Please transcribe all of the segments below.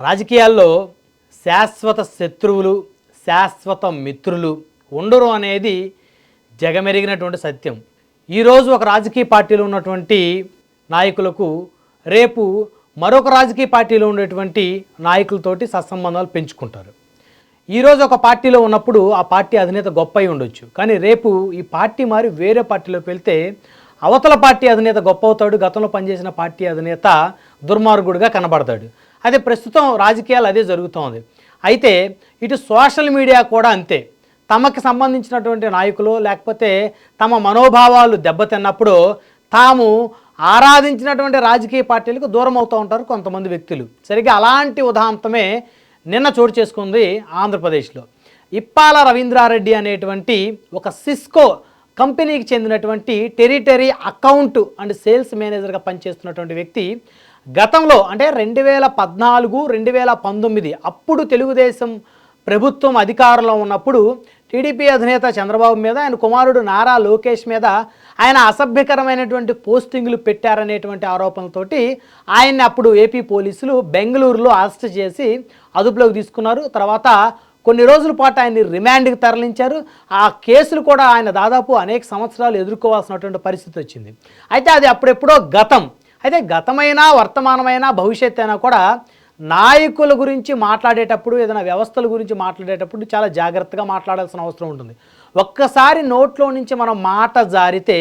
రాజకీయాల్లో శాశ్వత శత్రువులు, శాశ్వత మిత్రులు ఉండరు అనేది జగమెరిగినటువంటి సత్యం. ఈరోజు ఒక రాజకీయ పార్టీలో ఉన్నటువంటి నాయకులకు రేపు మరొక రాజకీయ పార్టీలో ఉండేటువంటి నాయకులతోటి సత్సంబంధాలు పెంచుకుంటారు. ఈరోజు ఒక పార్టీలో ఉన్నప్పుడు ఆ పార్టీ అధినేత గొప్ప అయి ఉండొచ్చు, కానీ రేపు ఈ పార్టీ మారి వేరే పార్టీలోకి వెళ్తే అవతల పార్టీ అధినేత గొప్ప అవుతాడు, గతంలో పనిచేసిన పార్టీ అధినేత దుర్మార్గుడిగా కనబడతాడు. అదే ప్రస్తుతం రాజకీయాలు అదే జరుగుతోంది. అయితే ఇటు సోషల్ మీడియా కూడా అంతే. తమకు సంబంధించినటువంటి నాయకులు లేకపోతే తమ మనోభావాలు దెబ్బతిన్నప్పుడు తాము ఆరాధించినటువంటి రాజకీయ పార్టీలకు దూరం అవుతూ ఉంటారు కొంతమంది వ్యక్తులు. సరిగ్గా అలాంటి ఉదాంతమే నిన్న చోటు చేసుకుంది ఆంధ్రప్రదేశ్లో. ఇప్పాల రవీంద్రారెడ్డి అనేటువంటి ఒక సిస్కో కంపెనీకి చెందినటువంటి టెరిటరీ అకౌంట్ అండ్ సేల్స్ మేనేజర్గా పనిచేస్తున్నటువంటి వ్యక్తి గతంలో అంటే 2014, 2019 అప్పుడు తెలుగుదేశం ప్రభుత్వం అధికారంలో ఉన్నప్పుడు టీడీపీ అధినేత చంద్రబాబు మీద, ఆయన కుమారుడు నారా లోకేష్ మీద ఆయన అసభ్యకరమైనటువంటి పోస్టింగ్లు పెట్టారనేటువంటి ఆరోపణలతోటి ఆయన్ని అప్పుడు ఏపీ పోలీసులు బెంగళూరులో అరెస్ట్ చేసి అదుపులోకి తీసుకున్నారు. తర్వాత కొన్ని రోజుల పాటు ఆయన్ని రిమాండ్కి తరలించారు. ఆ కేసులు కూడా ఆయన దాదాపు అనేక సంవత్సరాలు ఎదుర్కోవాల్సినటువంటి పరిస్థితి వచ్చింది. అయితే అది అప్పుడెప్పుడో గతం. అయితే గతమైనా, వర్తమానమైనా, భవిష్యత్తు అయినా కూడా నాయకుల గురించి మాట్లాడేటప్పుడు, ఏదైనా వ్యవస్థల గురించి మాట్లాడేటప్పుడు చాలా జాగ్రత్తగా మాట్లాడాల్సిన అవసరం ఉంటుంది. ఒక్కసారి నోట్లో నుంచి మనం మాట జారితే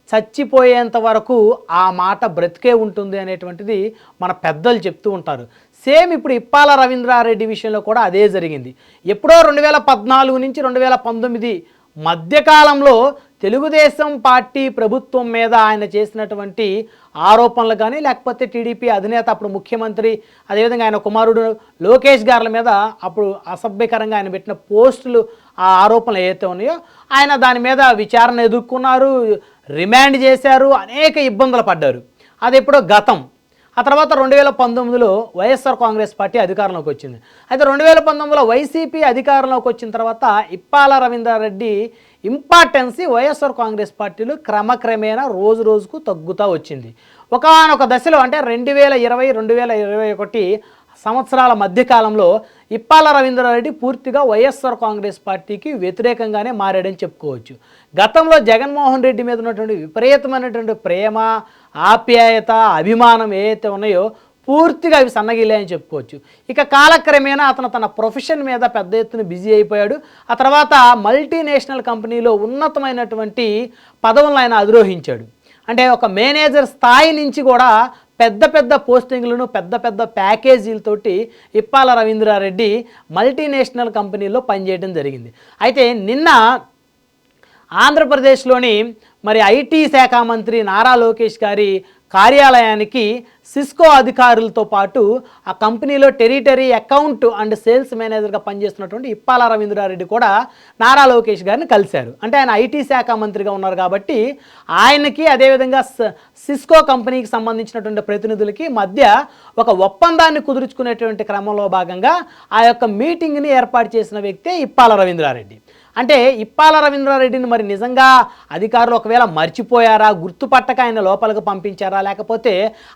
చచ్చిపోయేంత వరకు ఆ మాట బ్రతికే ఉంటుంది అనేటువంటిది మన పెద్దలు చెప్తూ ఉంటారు. సేమ్ ఇప్పుడు ఇప్పాల రవీంద్రారెడ్డి విషయంలో కూడా అదే జరిగింది. ఎప్పుడో 2014 నుంచి 2019 మధ్యకాలంలో తెలుగుదేశం పార్టీ ప్రభుత్వం మీద ఆయన చేసినటువంటి ఆరోపణలు కానీ, లేకపోతే టీడీపీ అధినేత అప్పుడు ముఖ్యమంత్రి, అదేవిధంగా ఆయన కుమారుడు లోకేష్ గారి మీద అప్పుడు అసభ్యకరంగా ఆయన పెట్టిన పోస్టులు, ఆ ఆరోపణలు ఏవైతే ఉన్నాయో ఆయన దాని మీద విచారణ ఎదుర్కొన్నారు, రిమాండ్ చేశారు, అనేక ఇబ్బందులు పడ్డారు. అది ఎప్పుడో గతం. ఆ తర్వాత 2019లో వైఎస్ఆర్ కాంగ్రెస్ పార్టీ అధికారంలోకి వచ్చింది. అయితే 2019లో వైసీపీ అధికారంలోకి వచ్చిన తర్వాత ఇప్పాల రవీంద్రారెడ్డి ఇంపార్టెన్సీ వైఎస్ఆర్ కాంగ్రెస్ పార్టీలో క్రమక్రమేణా రోజు రోజుకు తగ్గుతూ వచ్చింది. ఒకానొక దశలో అంటే 2020, 2021 సంవత్సరాల మధ్యకాలంలో ఇప్పాల రవీంద్రారెడ్డి పూర్తిగా వైఎస్ఆర్ కాంగ్రెస్ పార్టీకి వ్యతిరేకంగానే మారాడని చెప్పుకోవచ్చు. గతంలో జగన్మోహన్ రెడ్డి మీద ఉన్నటువంటి విపరీతమైనటువంటి ప్రేమ, ఆప్యాయత, అభిమానం ఏవైతే ఉన్నాయో పూర్తిగా అవి సన్నగిల్లాయని చెప్పుకోవచ్చు. ఇక కాలక్రమేణా అతను తన ప్రొఫెషన్ మీద పెద్ద ఎత్తున బిజీ అయిపోయాడు. ఆ తర్వాత మల్టీనేషనల్ కంపెనీలో ఉన్నతమైనటువంటి పదవులను ఆయన అధిరోహించాడు. అంటే ఒక మేనేజర్ స్థాయి నుంచి కూడా పెద్ద పెద్ద పోస్టింగ్లను, పెద్ద పెద్ద ప్యాకేజీలతోటి ఇప్పాల రవీంద్రారెడ్డి మల్టీనేషనల్ కంపెనీలో పనిచేయడం జరిగింది. అయితే నిన్న ఆంధ్రప్రదేశ్లోని మరి ఐటీ శాఖ మంత్రి నారా లోకేష్ గారి కార్యాలయానికి సిస్కో అధికారులతో పాటు ఆ కంపెనీలో టెరిటరీ అకౌంట్ అండ్ సేల్స్ మేనేజర్గా పనిచేస్తున్నటువంటి ఇప్పాల రవీంద్రారెడ్డి కూడా నారా లోకేష్ గారిని కలిశారు. అంటే ఆయన ఐటీ శాఖ మంత్రిగా ఉన్నారు కాబట్టి ఆయనకి, అదేవిధంగా సిస్కో కంపెనీకి సంబంధించినటువంటి ప్రతినిధులకి మధ్య ఒక ఒప్పందాన్ని కుదుర్చుకునేటువంటి క్రమంలో భాగంగా ఆ యొక్క మీటింగ్ని ఏర్పాటు చేసిన వ్యక్తే ఇప్పాల రవీంద్రారెడ్డి. అంటే ఇప్పాల రవీంద్రారెడ్డిని మరి నిజంగా అధికారులు ఒకవేళ మర్చిపోయారా, గుర్తుపట్టక ఆయన లోపలికి పంపించారా, లేకపోతే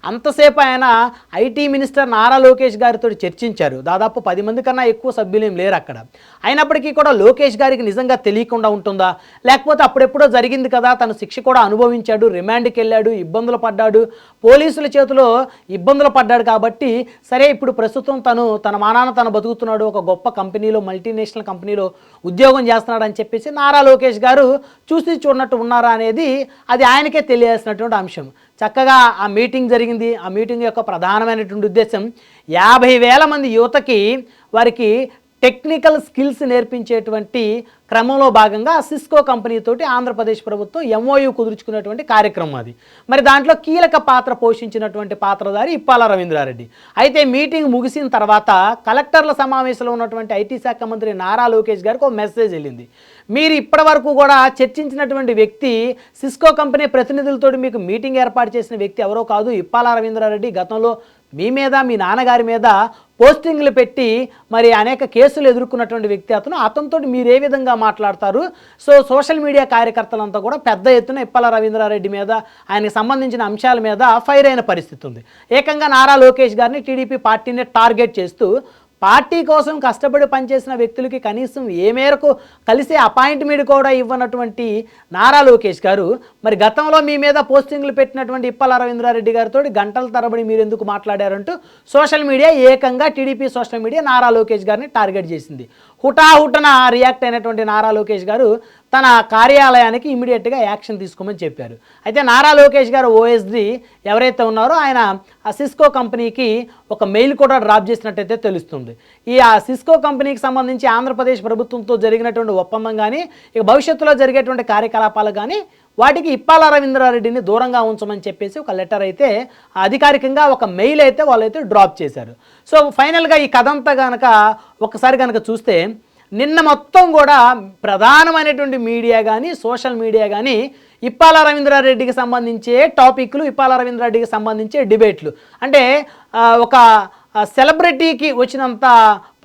అంతసేపు ఆయన ఐటీ మినిస్టర్ నారా లోకేష్ గారితో చర్చించారు. దాదాపు 10 మంది కన్నా ఎక్కువ సభ్యులేం లేరు అక్కడ. అయినప్పటికీ కూడా లోకేష్ గారికి నిజంగా తెలియకుండా ఉంటుందా, లేకపోతే అప్పుడెప్పుడో జరిగింది కదా, తను శిక్ష కూడా అనుభవించాడు, రిమాండ్కి వెళ్ళాడు, ఇబ్బందులు పడ్డాడు, పోలీసుల చేతిలో ఇబ్బందులు పడ్డాడు కాబట్టి సరే ఇప్పుడు ప్రస్తుతం తన మానాన తను బతుకుతున్నాడు, ఒక గొప్ప కంపెనీలో, మల్టీనేషనల్ కంపెనీలో ఉద్యోగం చేస్తున్నాడు అని చెప్పేసి నారా లోకేష్ గారు చూసి చూడనట్టు ఉన్నారా అనేది అది ఆయనకే తెలియాల్సినటువంటి అంశం. చక్కగా ఆ మీటింగ్ జరిగింది. ఆ మీటింగ్ యొక్క ప్రధానమైనటువంటి ఉద్దేశం 50,000 మంది యువతకి వారికి టెక్నికల్ స్కిల్స్ నేర్పించేటువంటి క్రమంలో భాగంగా సిస్కో కంపెనీతోటి ఆంధ్రప్రదేశ్ ప్రభుత్వం ఎంఓయూ కుదుర్చుకునేటువంటి కార్యక్రమం అది. మరి దాంట్లో కీలక పాత్ర పోషించినటువంటి పాత్రధారి ఇప్పాల రవీంద్రారెడ్డి. అయితే మీటింగ్ ముగిసిన తర్వాత కలెక్టర్ల సమావేశంలో ఉన్నటువంటి ఐటీ శాఖ మంత్రి నారా లోకేష్ గారికి ఒక మెసేజ్ వెళ్ళింది. మీరు ఇప్పటి వరకు కూడా చర్చించినటువంటి వ్యక్తి, సిస్కో కంపెనీ ప్రతినిధులతో మీకు మీటింగ్ ఏర్పాటు చేసిన వ్యక్తి ఎవరో కాదు, ఇప్పాల రవీంద్రారెడ్డి. గతంలో మీ మీద, మీ నాన్నగారి మీద పోస్టింగ్లు పెట్టి మరి అనేక కేసులు ఎదుర్కొన్నటువంటి వ్యక్తి అతనితో మీరు ఏ విధంగా మాట్లాడతారు? సో సోషల్ మీడియా కార్యకర్తలంతా కూడా పెద్ద ఎత్తున ఇప్పల రవీంద్రారెడ్డి మీద ఆయనకు సంబంధించిన అంశాల మీద ఫైర్ అయిన పరిస్థితి ఉంది. ఏకంగా నారా లోకేష్ గారిని టీడీపీ పార్టీని టార్గెట్ చేస్తూ పార్టీ కోసం కష్టపడి పనిచేసిన వ్యక్తులకి కనీసం ఏ మేరకు కలిసి అపాయింట్మెంట్ కూడా ఇవ్వనటువంటి నారా లోకేష్ గారు మరి గతంలో మీ మీద పోస్టింగ్లు పెట్టినటువంటి ఇప్పల రవీంద్రారెడ్డి గారితో గంటల తరబడి మీరు ఎందుకు మాట్లాడారంటూ సోషల్ మీడియా ఏకంగా TDP social media Nara Lokesh గారిని టార్గెట్ చేసింది. హుటాహుటన రియాక్ట్ అయినటువంటి నారా లోకేష్ గారు తన కార్యాలయానికి ఇమీడియట్గా యాక్షన్ తీసుకోమని చెప్పారు. అయితే నారా లోకేష్ గారు ఓఎస్డీ ఎవరైతే ఉన్నారో ఆయన ఆ సిస్కో కంపెనీకి ఒక మెయిల్ కూడా డ్రాప్ చేసినట్టయితే తెలుస్తుంది. ఆ సిస్కో కంపెనీకి సంబంధించి ఆంధ్రప్రదేశ్ ప్రభుత్వంతో జరిగినటువంటి ఒప్పందం కానీ ఇక భవిష్యత్తులో జరిగేటువంటి కార్యకలాపాలు కానీ వాటికి ఇప్పాల రవీంద్రారెడ్డిని దూరంగా ఉంచమని చెప్పేసి ఒక లెటర్ అయితే అధికారికంగా ఒక మెయిల్ అయితే వాళ్ళైతే డ్రాప్ చేశారు. సో ఫైనల్గా ఈ కథ అంతా కనుక ఒకసారి కనుక చూస్తే నిన్న మొత్తం కూడా ప్రధానమైనటువంటి మీడియా కానీ సోషల్ మీడియా కానీ ఇప్పాల రవీంద్రారెడ్డికి సంబంధించే టాపిక్లు, ఇప్పాల రవీంద్రారెడ్డికి సంబంధించే డిబేట్లు, అంటే ఒక సెలబ్రిటీకి వచ్చినంత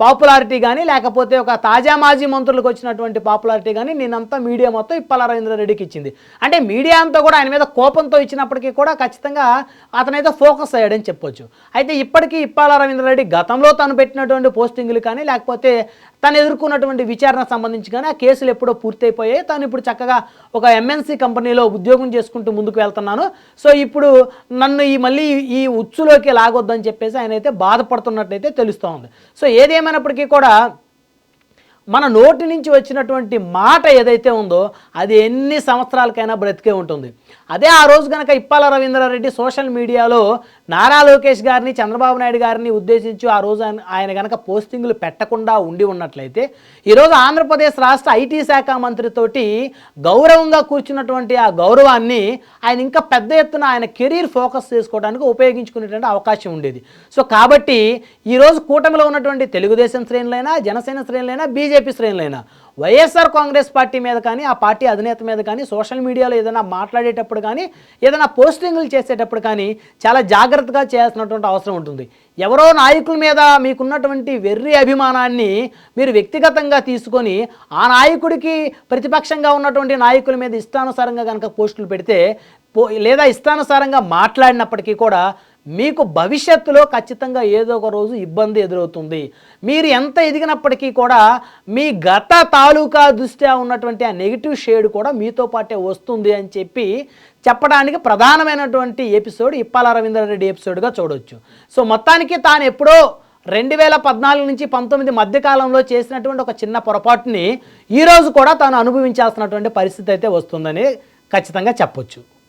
పాపులారిటీ కానీ లేకపోతే ఒక తాజా మాజీ మంత్రులకు వచ్చినటువంటి పాపులారిటీ కానీ నేనంతా మీడియా మొత్తం ఇప్పాల రవీంద్రారెడ్డికి ఇచ్చింది. అంటే మీడియా అంతా కూడా ఆయన మీద కోపంతో ఇచ్చినప్పటికీ కూడా ఖచ్చితంగా అతనైతే ఫోకస్ అయ్యాడని చెప్పొచ్చు. అయితే ఇప్పటికీ ఇప్పాల రవీంద్రారెడ్డి గతంలో తను పెట్టినటువంటి పోస్టింగ్లు కానీ లేకపోతే తను ఎదుర్కొన్నటువంటి విచారణకు సంబంధించి కానీ ఆ కేసులు ఎప్పుడో పూర్తయిపోయాయి. తను ఇప్పుడు చక్కగా ఒక ఎంఎన్సీ కంపెనీలో ఉద్యోగం చేసుకుంటూ ముందుకు వెళ్తున్నాను, సో ఇప్పుడు నన్ను మళ్ళీ ఈ ఉచ్చులోకి లాగొద్దని చెప్పేసి ఆయన అయితే బాధపడుతున్నట్టయితే తెలుస్తూ ఉంది. సో ఏదేమైనప్పటికీ కూడా మన నోటి నుంచి వచ్చినటువంటి మాట ఏదైతే ఉందో అది ఎన్ని సంవత్సరాలకైనా బ్రతికే ఉంటుంది. అదే ఆ రోజు కనుక ఇప్పాల రవీంద్రారెడ్డి సోషల్ మీడియాలో నారా లోకేష్ గారిని, చంద్రబాబు నాయుడు గారిని ఉద్దేశించి ఆ రోజు ఆయన కనుక పోస్టింగులు పెట్టకుండా ఉండి ఉన్నట్లయితే ఈరోజు ఆంధ్రప్రదేశ్ రాష్ట్ర ఐటీ శాఖ మంత్రితోటి గౌరవంగా కూర్చున్నటువంటి ఆ గౌరవాన్ని ఆయన ఇంకా పెద్ద ఎత్తున ఆయన కెరీర్ ఫోకస్ చేసుకోవడానికి ఉపయోగించుకునేటువంటి అవకాశం ఉండేది. సో కాబట్టి ఈరోజు కూటమిలో ఉన్నటువంటి తెలుగుదేశం శ్రేణులైనా, జనసేన శ్రేణులైనా, బీజేపీ శ్రేణులైనా వైఎస్ఆర్ కాంగ్రెస్ పార్టీ మీద కానీ ఆ పార్టీ అధినేత మీద కానీ సోషల్ మీడియాలో ఏదైనా మాట్లాడేటప్పుడు కానీ ఏదైనా పోస్టింగులు చేసేటప్పుడు కానీ చాలా జాగ్రత్తగా చేయాల్సినటువంటి అవసరం ఉంటుంది. ఎవరో నాయకుల మీద మీకున్నటువంటి వెర్రి అభిమానాన్ని మీరు వ్యక్తిగతంగా తీసుకొని ఆ నాయకుడికి ప్రతిపక్షంగా ఉన్నటువంటి నాయకుల మీద ఇష్టానుసారంగా కనుక పోస్టులు పెడితే లేదా ఇష్టానుసారంగా మాట్లాడినప్పటికీ కూడా మీకు భవిష్యత్తులో ఖచ్చితంగా ఏదో ఒక రోజు ఇబ్బంది ఎదురవుతుంది. మీరు ఎంత ఎదిగినప్పటికీ కూడా మీ గత తాలూకా దృష్ట్యా ఉన్నటువంటి ఆ నెగిటివ్ షేడ్ కూడా మీతో పాటే వస్తుంది అని చెప్పడానికి ప్రధానమైనటువంటి ఎపిసోడ్ ఇప్పాల రవీంద్రారెడ్డి ఎపిసోడ్గా చూడవచ్చు. సో మొత్తానికి తాను ఎప్పుడో 2014 నుంచి 19 మధ్యకాలంలో చేసినటువంటి ఒక చిన్న పొరపాటుని ఈరోజు కూడా తాను అనుభవించాల్సినటువంటి పరిస్థితి అయితే వస్తుందని ఖచ్చితంగా చెప్పొచ్చు.